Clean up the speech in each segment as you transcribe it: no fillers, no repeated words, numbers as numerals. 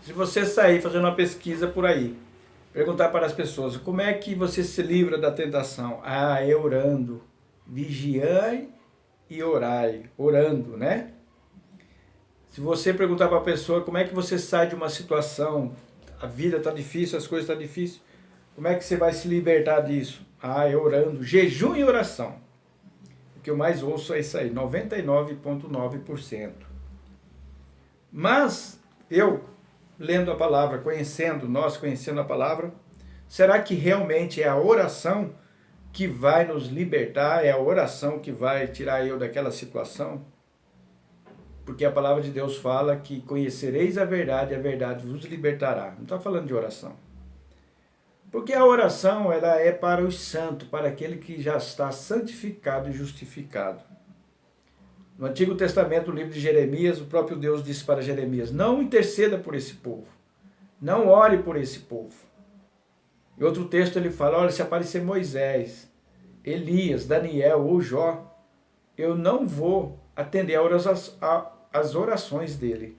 Se você sair fazendo uma pesquisa por aí, perguntar para as pessoas, como é que você se livra da tentação? Ah, é orando. Vigiai e orai. Orando, né? Se você perguntar para a pessoa como é que você sai de uma situação, a vida está difícil, as coisas estão difíceis, como é que você vai se libertar disso? Ah, é orando. Jejum e oração. O que eu mais ouço é isso aí, 99,9%. Mas eu, lendo a palavra, nós conhecendo a palavra, será que realmente é a oração que vai nos libertar? É a oração que vai tirar eu daquela situação? Porque a palavra de Deus fala que conhecereis a verdade vos libertará. Não está falando de oração. Porque a oração ela é para os santos, para aquele que já está santificado e justificado. No Antigo Testamento, no livro de Jeremias, o próprio Deus disse para Jeremias, não interceda por esse povo, não ore por esse povo. Em outro texto ele fala, olha, se aparecer Moisés, Elias, Daniel ou Jó, eu não vou atender às orações dele.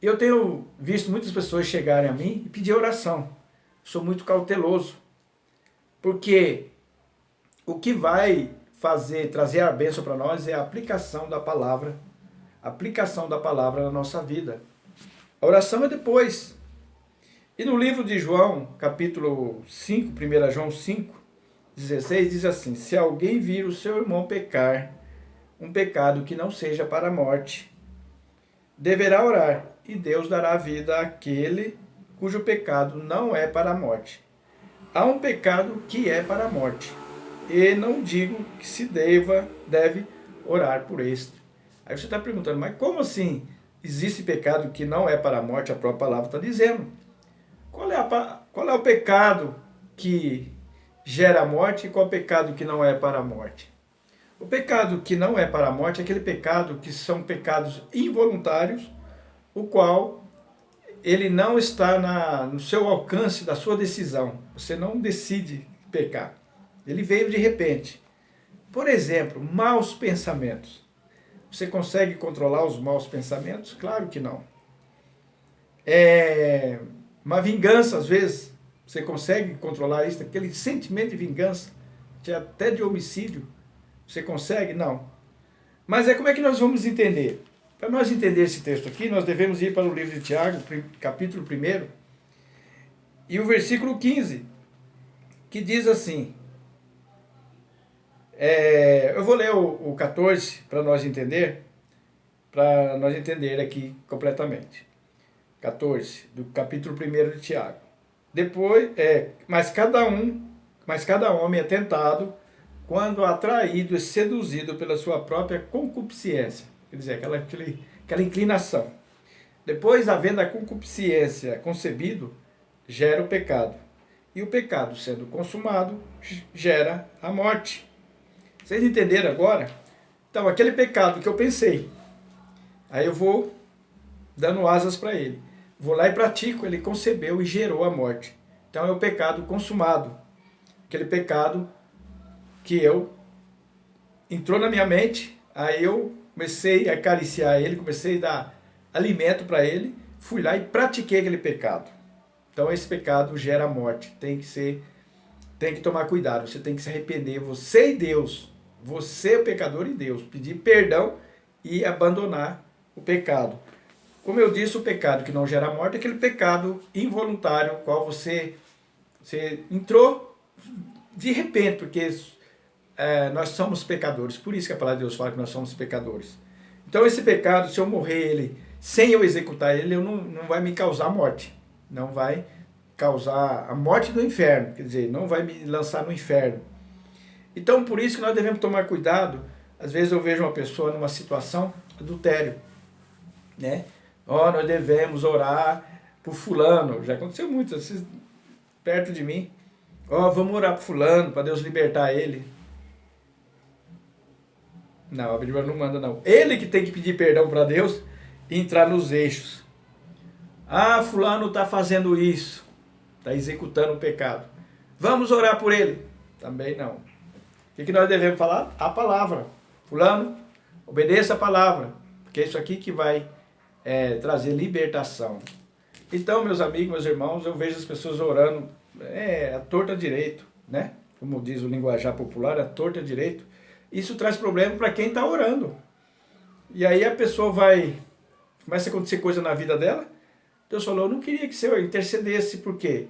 Eu tenho visto muitas pessoas chegarem a mim e pedir oração. Sou muito cauteloso, porque o que vai trazer a bênção para nós é a aplicação da palavra na nossa vida. A oração é depois. E no livro de João, capítulo 5, 1 João 5, 16, diz assim, se alguém vir o seu irmão pecar, um pecado que não seja para a morte, deverá orar, e Deus dará vida àquele cujo pecado não é para a morte. Há um pecado que é para a morte, e não digo que se deve orar por este. Aí você está perguntando, mas como assim existe pecado que não é para a morte? A própria palavra está dizendo. Qual é o pecado que gera a morte e qual é o pecado que não é para a morte? O pecado que não é para a morte é aquele pecado que são pecados involuntários, o qual ele não está no seu alcance da sua decisão. Você não decide pecar. Ele veio de repente. Por exemplo, maus pensamentos. Você consegue controlar os maus pensamentos? Claro que não. Uma vingança, às vezes, você consegue controlar isso? Aquele sentimento de vingança, até de homicídio, você consegue? Não. Mas como é que nós vamos entender? Para nós entender esse texto aqui, nós devemos ir para o livro de Tiago, capítulo 1, e o versículo 15, que diz assim, eu vou ler o 14 para nós entender aqui completamente. 14, do capítulo 1 de Tiago. Depois, mas cada homem é tentado quando atraído e seduzido pela sua própria concupiscência. Quer dizer, aquela inclinação. Depois, havendo a concupiscência concebido, gera o pecado. E o pecado, sendo consumado, gera a morte. Vocês entenderam agora? Então, aquele pecado que eu pensei, aí eu vou dando asas para ele. Vou lá e pratico, ele concebeu e gerou a morte. Então, é o pecado consumado. Aquele pecado que entrou na minha mente, aí eu comecei a acariciar ele, comecei a dar alimento para ele, fui lá e pratiquei aquele pecado. Então esse pecado gera morte, tem que tomar cuidado, você tem que se arrepender, você e Deus, você é o pecador e Deus, pedir perdão e abandonar o pecado. Como eu disse, o pecado que não gera morte é aquele pecado involuntário, qual você entrou de repente, porque nós somos pecadores, por isso que a palavra de Deus fala que nós somos pecadores. Então esse pecado, se eu morrer ele, sem eu executar ele, não vai me causar morte, não vai causar a morte do inferno, quer dizer, não vai me lançar no inferno. Então por isso que nós devemos tomar cuidado. Às vezes eu vejo uma pessoa numa situação adultério, né? Nós devemos orar por fulano, já aconteceu muito assim, perto de mim. Vamos orar por fulano, para Deus libertar ele. Não, a Bíblia não manda não. Ele que tem que pedir perdão para Deus e entrar nos eixos. Fulano está fazendo isso, está executando o pecado. Vamos orar por ele? Também não. O que nós devemos falar? A palavra. Fulano, obedeça a palavra, porque é isso aqui que vai trazer libertação. Então, meus amigos, meus irmãos, eu vejo as pessoas orando à torta direito, né? Como diz o linguajar popular, a torta direito. Isso traz problema para quem está orando. E aí a pessoa começa a acontecer coisa na vida dela. Deus falou, eu não queria que você intercedesse, por quê?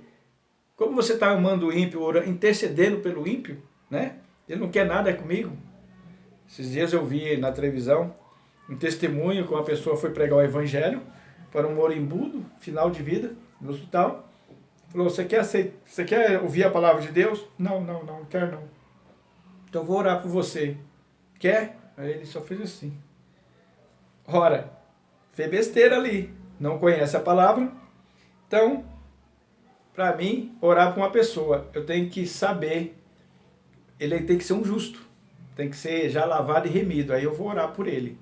Como você está amando o ímpio, intercedendo pelo ímpio, né? Ele não quer nada comigo. Esses dias eu vi na televisão um testemunho que uma pessoa foi pregar o evangelho para um moribundo, final de vida, no hospital. Falou, você quer ouvir a palavra de Deus? Não, não quero não. Então eu vou orar por você. Quer? Aí ele só fez assim. Ora, fez besteira ali, não conhece a palavra. Então, para mim, orar por uma pessoa, eu tenho que saber, ele tem que ser um justo, tem que ser já lavado e remido, aí eu vou orar por ele.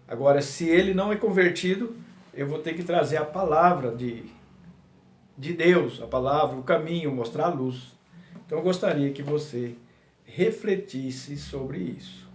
Agora, se ele não é convertido, eu vou ter que trazer a palavra de Deus, a palavra, o caminho, mostrar a luz. Então eu gostaria que você refletisse sobre isso.